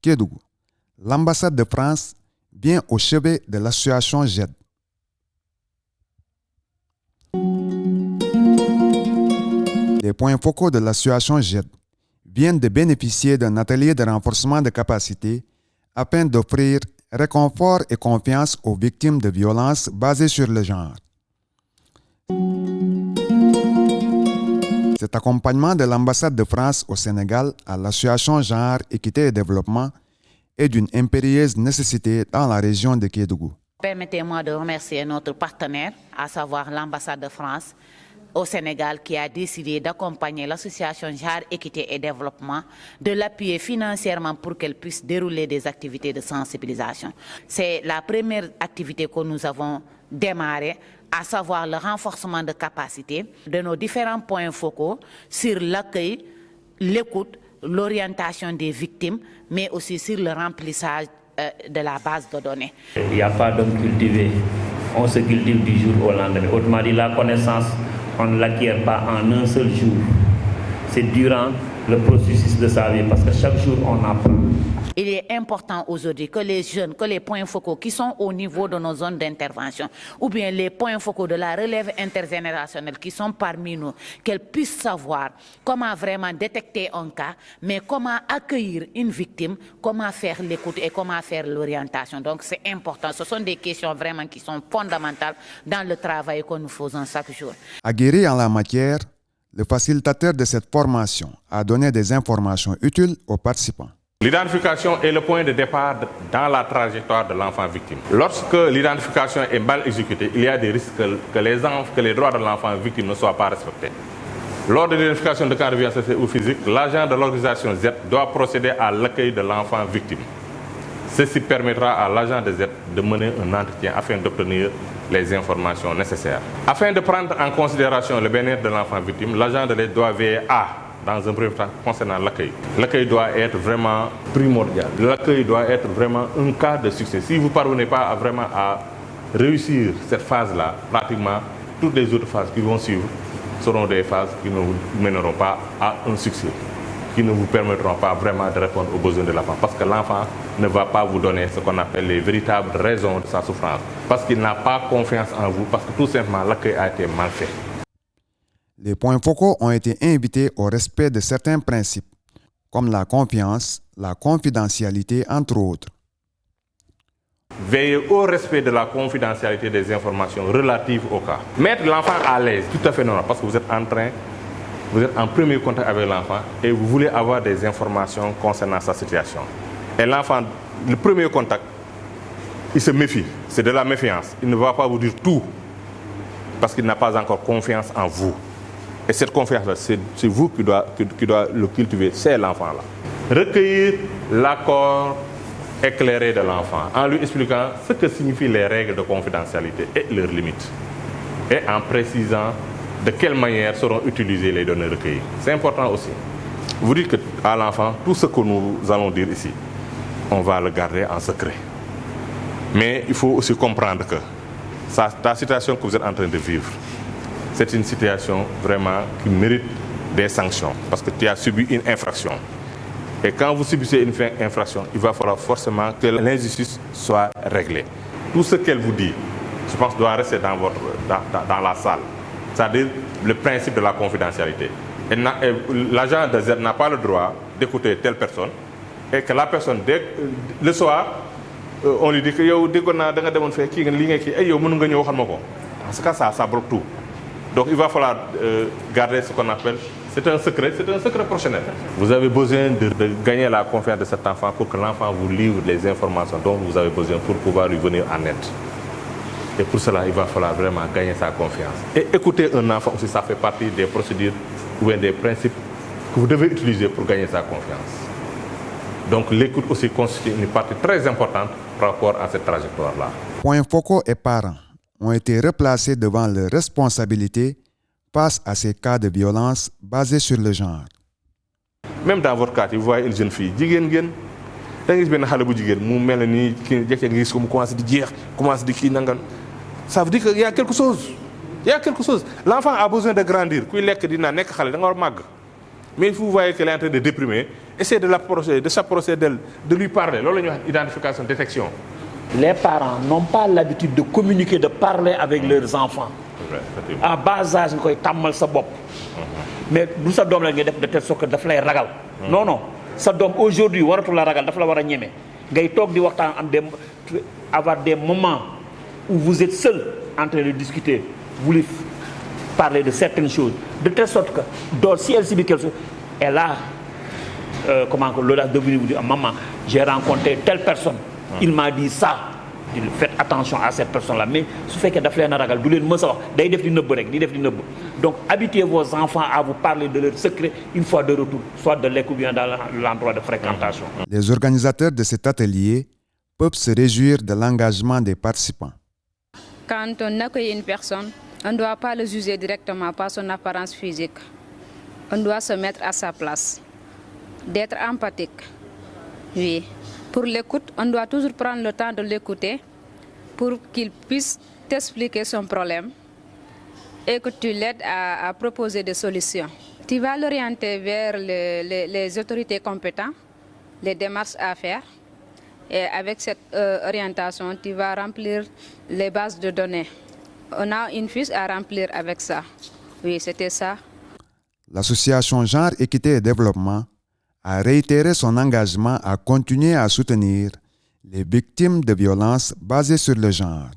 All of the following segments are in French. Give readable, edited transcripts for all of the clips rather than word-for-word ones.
Kédougou, l'ambassade de France vient au chevet de l'association GED. Les points focaux de l'association GED viennent de bénéficier d'un atelier de renforcement de capacité afin d'offrir réconfort et confiance aux victimes de violences basées sur le genre. Cet accompagnement de l'ambassade de France au Sénégal à l'association Genre, Équité et Développement est d'une impérieuse nécessité dans la région de Kédougou. Permettez-moi de remercier notre partenaire, à savoir l'ambassade de France au Sénégal, qui a décidé d'accompagner l'association Genre, Équité et Développement, de l'appuyer financièrement pour qu'elle puisse dérouler des activités de sensibilisation. C'est la première activité que nous avons démarrée, à savoir le renforcement de capacité de nos différents points focaux sur l'accueil, l'écoute, l'orientation des victimes, mais aussi sur le remplissage de la base de données. Il n'y a pas d'homme cultivé, on se cultive du jour au lendemain. Autrement dit, la connaissance, on ne l'acquiert pas en un seul jour. C'est durant le processus de sa vie, parce que chaque jour, on apprend. Il est important aujourd'hui que les jeunes, que les points focaux qui sont au niveau de nos zones d'intervention, ou bien les points focaux de la relève intergénérationnelle qui sont parmi nous, qu'elles puissent savoir comment vraiment détecter un cas, mais comment accueillir une victime, comment faire l'écoute et comment faire l'orientation. Donc c'est important. Ce sont des questions vraiment qui sont fondamentales dans le travail que nous faisons chaque jour. Aguerri en la matière, le facilitateur de cette formation a donné des informations utiles aux participants. L'identification est le point de départ dans la trajectoire de l'enfant victime. Lorsque l'identification est mal exécutée, il y a des risques que les droits de l'enfant victime ne soient pas respectés. Lors de l'identification de cas de violence sexuelle ou physique, l'agent de l'organisation Z doit procéder à l'accueil de l'enfant victime. Ceci permettra à l'agent de Z de mener un entretien afin d'obtenir les informations nécessaires. Afin de prendre en considération le bien-être de l'enfant victime, l'agent de l'aide doit veiller dans un premier temps concernant l'accueil. L'accueil doit être vraiment primordial. L'accueil doit être vraiment un cas de succès. Si vous ne parvenez pas à réussir cette phase-là, pratiquement toutes les autres phases qui vont suivre seront des phases qui ne vous mèneront pas à un succès, qui ne vous permettront pas vraiment de répondre aux besoins de l'enfant. Parce que l'enfant ne va pas vous donner ce qu'on appelle les véritables raisons de sa souffrance. Parce qu'il n'a pas confiance en vous, parce que tout simplement l'accueil a été mal fait. Les points focaux ont été invités au respect de certains principes, comme la confiance, la confidentialité, entre autres. Veillez au respect de la confidentialité des informations relatives au cas. Mettre l'enfant à l'aise, tout à fait normal, parce que vous êtes en premier contact avec l'enfant et vous voulez avoir des informations concernant sa situation. Et l'enfant, le premier contact, il se méfie, c'est de la méfiance. Il ne va pas vous dire tout, parce qu'il n'a pas encore confiance en vous. Et cette confiance-là, c'est vous qui doit le cultiver, c'est l'enfant-là. Recueillir l'accord éclairé de l'enfant en lui expliquant ce que signifient les règles de confidentialité et leurs limites. Et en précisant de quelle manière seront utilisées les données recueillies. C'est important aussi. Vous dites à l'enfant, tout ce que nous allons dire ici, on va le garder en secret. Mais il faut aussi comprendre que la situation que vous êtes en train de vivre, c'est une situation vraiment qui mérite des sanctions parce que tu as subi une infraction. Et quand vous subissez une infraction, il va falloir forcément que l'injustice soit réglée. Tout ce qu'elle vous dit, je pense, doit rester dans la salle. C'est-à-dire le principe de la confidentialité. L'agent de Z n'a pas le droit d'écouter telle personne et que la personne, le soir, on lui dit que yo, dès qu'on a fait en ce cas, ça bloque tout. Donc il va falloir garder ce qu'on appelle, c'est un secret professionnel. Vous avez besoin de gagner la confiance de cet enfant pour que l'enfant vous livre les informations dont vous avez besoin pour pouvoir lui venir en aide. Et pour cela, il va falloir vraiment gagner sa confiance. Et écouter un enfant aussi, ça fait partie des procédures ou des principes que vous devez utiliser pour gagner sa confiance. Donc l'écoute aussi constitue une partie très importante par rapport à cette trajectoire-là. Points focaux et parents ont été replacés devant leurs responsabilités face à ces cas de violence basés sur le genre. Même dans votre cas, vous voyez une jeune fille, ça veut dire qu'il y a quelque chose. Il y a quelque chose. L'enfant a besoin de grandir. Mais vous voyez qu'elle est en train de déprimer, essayez de s'approcher d'elle, de lui parler. Là, on a identification, détection. Les parents n'ont pas l'habitude de communiquer, de parler avec leurs enfants. À bas âge, ils tamal sa bop. Mais nous sa dom la ngay def de telle sorte que daf lay ragal. Non non, sa dom aujourd'hui waratu la ragal, daf la wara ñëmé. Ngay tok di waxtaan am avoir des moments où vous êtes seul en train de discuter, vous voulez parler de certaines choses, de telle sorte que si elle subit quelque chose, elle a l'audace de venir vous dire, maman, j'ai rencontré telle personne, il m'a dit ça. Faites attention à cette personne-là. Mais ce fait que donc habituez vos enfants à vous parler de leurs secrets une fois de retour, soit de l'école ou bien dans l'endroit de fréquentation. Les organisateurs de cet atelier peuvent se réjouir de l'engagement des participants. Quand on accueille une personne, on ne doit pas le juger directement par son apparence physique. On doit se mettre à sa place, d'être empathique. Oui. Pour l'écoute, on doit toujours prendre le temps de l'écouter pour qu'il puisse t'expliquer son problème et que tu l'aides à proposer des solutions. Tu vas l'orienter vers les autorités compétentes, les démarches à faire. Et avec cette orientation, tu vas remplir les bases de données. On a une fiche à remplir avec ça. Oui, c'était ça. L'association Genre, Équité et Développement a réitéré son engagement à continuer à soutenir les victimes de violences basées sur le genre.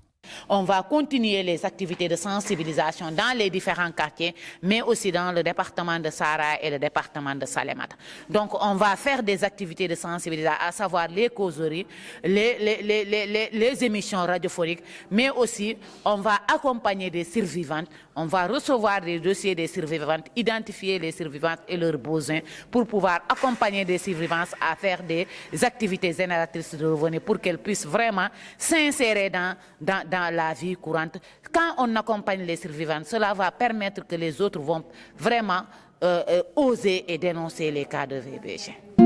On va continuer les activités de sensibilisation dans les différents quartiers, mais aussi dans le département de Sahara et le département de Salémata. Donc on va faire des activités de sensibilisation, à savoir les causeries, les émissions radiophoniques, mais aussi on va accompagner des survivantes, on va recevoir des dossiers des survivantes, identifier les survivantes et leurs besoins pour pouvoir accompagner des survivantes à faire des activités génératrices de revenus pour qu'elles puissent vraiment s'insérer dans la vie courante. Quand on accompagne les survivants, cela va permettre que les autres vont vraiment oser et dénoncer les cas de VBG.